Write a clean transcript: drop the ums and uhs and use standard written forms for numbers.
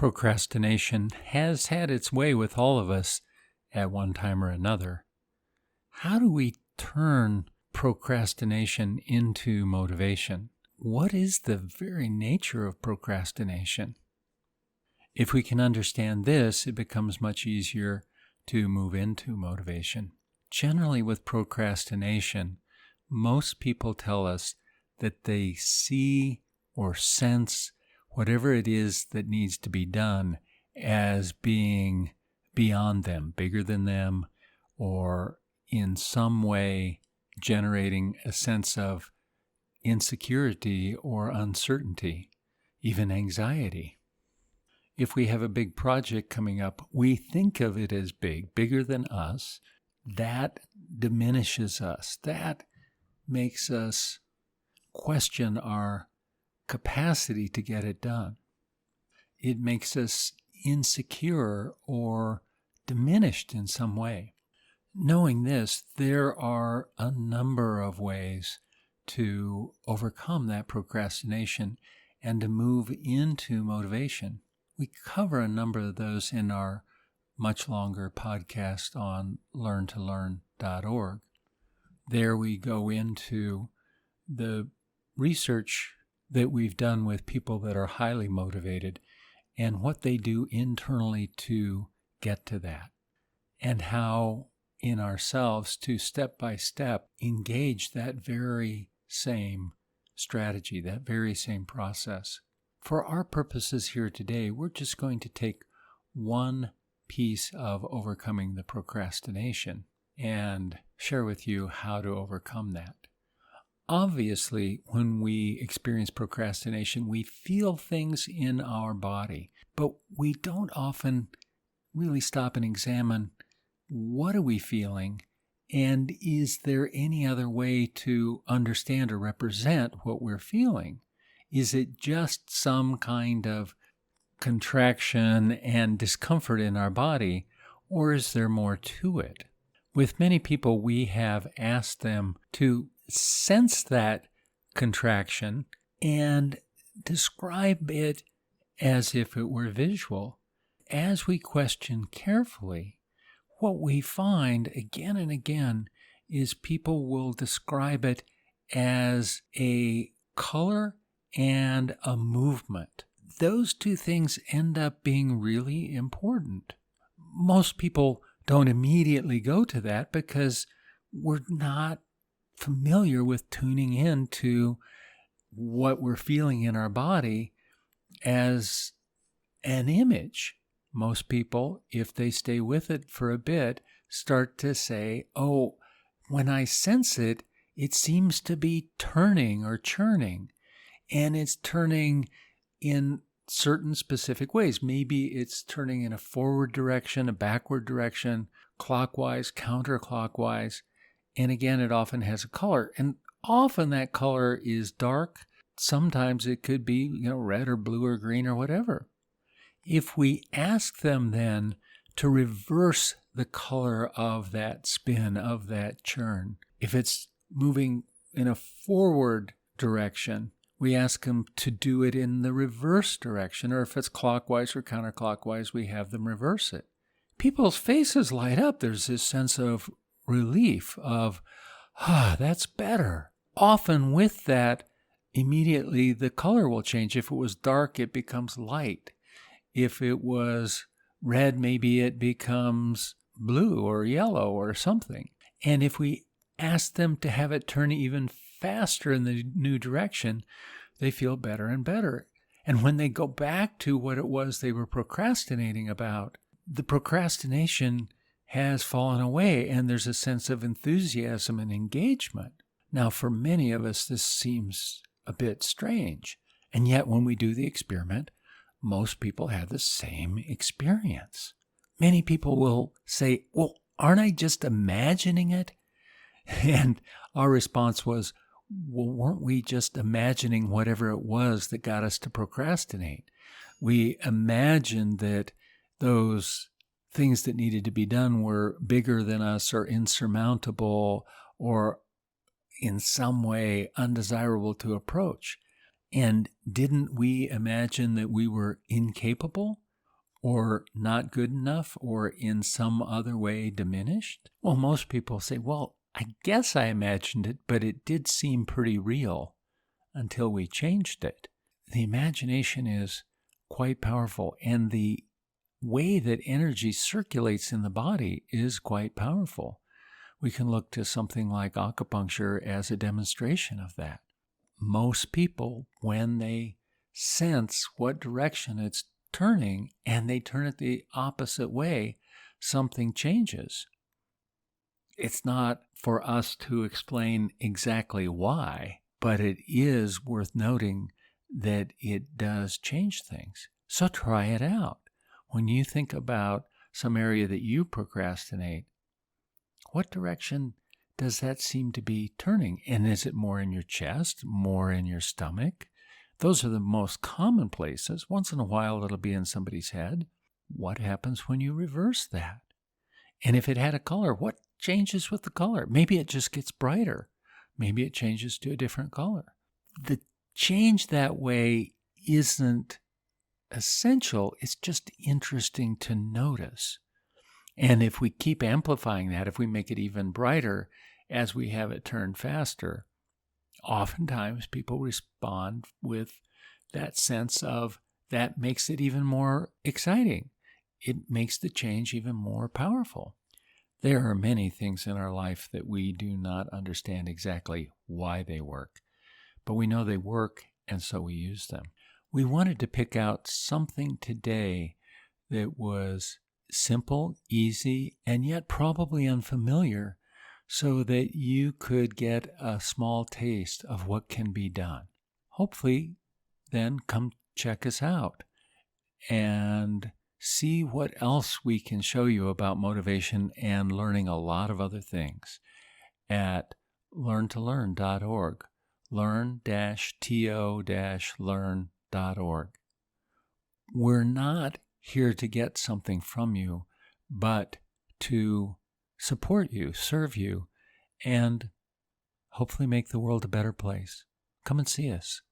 Procrastination has had its way with all of us at one time or another. How do we turn procrastination into motivation? What is the very nature of procrastination? If we can understand this, it becomes much easier to move into motivation. Generally, with procrastination, most people tell us that they see or sense whatever it is that needs to be done as being beyond them, bigger than them, or in some way generating a sense of insecurity or uncertainty, even anxiety. If we have a big project coming up, we think of it as big, bigger than us. That diminishes us. That makes us question our capacity to get it done. It makes us insecure or diminished in some way. Knowing this, there are a number of ways to overcome that procrastination and to move into motivation. We cover a number of those in our much longer podcast on learntolearn.org. There we go into the research that we've done with people that are highly motivated and what they do internally to get to that, and how in ourselves to step by step engage that very same strategy, that very same process. For our purposes here today, we're just going to take one piece of overcoming the procrastination and share with you how to overcome that. Obviously, when we experience procrastination, we feel things in our body, but we don't often really stop and examine what are we feeling, and is there any other way to understand or represent what we're feeling? Is it just some kind of contraction and discomfort in our body, or is there more to it? With many people, we have asked them to sense that contraction and describe it as if it were visual. As we question carefully, what we find again and again is people will describe it as a color and a movement. Those two things end up being really important. Most people don't immediately go to that because we're not familiar with tuning in to what we're feeling in our body as an image. Most people, if they stay with it for a bit, start to say, oh, when I sense it, it seems to be turning or churning, and it's turning in certain specific ways. Maybe it's turning in a forward direction, a backward direction, clockwise, counterclockwise. And again, it often has a color. And often that color is dark. Sometimes it could be, red or blue or green or whatever. If we ask them then to reverse the color of that spin, of that churn, if it's moving in a forward direction, we ask them to do it in the reverse direction, or if it's clockwise or counterclockwise, we have them reverse it. People's faces light up. There's this sense of relief of, that's better. Often with that, immediately the color will change. If it was dark, it becomes light. If it was red, maybe it becomes blue or yellow or something. And if we ask them to have it turn even faster in the new direction, they feel better and better. And when they go back to what it was they were procrastinating about, the procrastination has fallen away and there's a sense of enthusiasm and engagement. Now, for many of us, this seems a bit strange. And yet, when we do the experiment, most people have the same experience. Many people will say, well, aren't I just imagining it? And our response was, well, weren't we just imagining whatever it was that got us to procrastinate? We imagined that those things that needed to be done were bigger than us or insurmountable or in some way undesirable to approach. And didn't we imagine that we were incapable or not good enough or in some other way diminished? Well, most people say, well, I guess I imagined it, but it did seem pretty real until we changed it. The imagination is quite powerful, and the way that energy circulates in the body is quite powerful. We can look to something like acupuncture as a demonstration of that. Most people, when they sense what direction it's turning and they turn it the opposite way, something changes. It's not for us to explain exactly why, but it is worth noting that it does change things. So try it out. When you think about some area that you procrastinate, what direction does that seem to be turning? And is it more in your chest, more in your stomach? Those are the most common places. Once in a while, it'll be in somebody's head. What happens when you reverse that? And if it had a color, what changes with the color? Maybe it just gets brighter. Maybe it changes to a different color. The change that way isn't essential. It's just interesting to notice. And if we keep amplifying that, if we make it even brighter as we have it turn faster, oftentimes people respond with that sense of that makes it even more exciting. It makes the change even more powerful. There are many things in our life that we do not understand exactly why they work, but we know they work, and so we use them. We wanted to pick out something today that was simple, easy, and yet probably unfamiliar, so that you could get a small taste of what can be done. Hopefully, then come check us out and see what else we can show you about motivation and learning a lot of other things at learntolearn.org, learn-to-learn.org. We're not here to get something from you, but to support you, serve you, and hopefully make the world a better place. Come and see us.